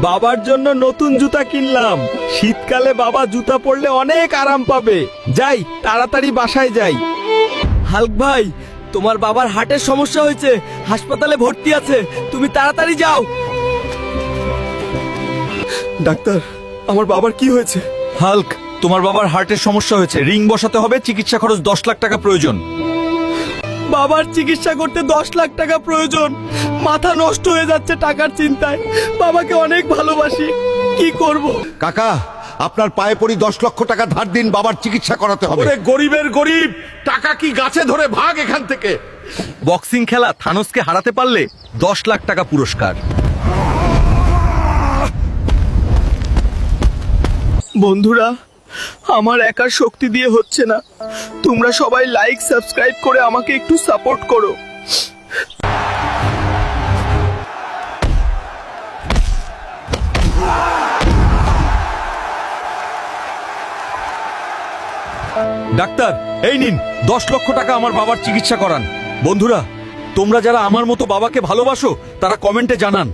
বাবার জন্য নতুন জুতা কিনলাম। শীতকালে বাবা জুতা পরলে অনেক আরাম পাবে। যাই, তাড়াতাড়ি বাসায় যাই। হাল্ক ভাই, তোমার বাবার হার্টের সমস্যা হয়েছে, হাসপাতালে ভর্তি আছে, তুমি তাড়াতাড়ি যাও। ডাক্তার, আমার বাবার কি হয়েছে? হাল্ক, তোমার বাবার হার্টের সমস্যা হয়েছে, রিং বসাতে হবে, চিকিৎসা খরচ 10 লাখ টাকা প্রয়োজন। বাবার চিকিৎসা করতে 10 লাখ টাকা প্রয়োজন। মাথা নষ্ট হয়ে যাচ্ছে টাকার চিন্তায়। বাবাকে অনেক ভালোবাসি, কি করব? কাকা, আপনার পায়ে পড়ি 10 লক্ষ টাকা ধার দিন, বাবার চিকিৎসা করাতে হবে। ওরে গরিবের গরিব, টাকা কি গাছে ধরে, ভাগ এখান থেকে। বক্সিং খেলা থানোসকে হারাতে পারলে 10 লাখ টাকা পুরস্কার। বন্ধুরা, আমার একার শক্তি দিয়ে হচ্ছে না। তোমরা সবাই লাইক সাবস্ক্রাইব করে আমাকে একটু সাপোর্ট করো। ডাক্তার, এই নিন 10 লক্ষ টাকা আমার বাবার চিকিৎসা করান। বন্ধুরা, তোমরা যারা আমার মতো বাবাকে ভালোবাসো তারা কমেন্টে জানান।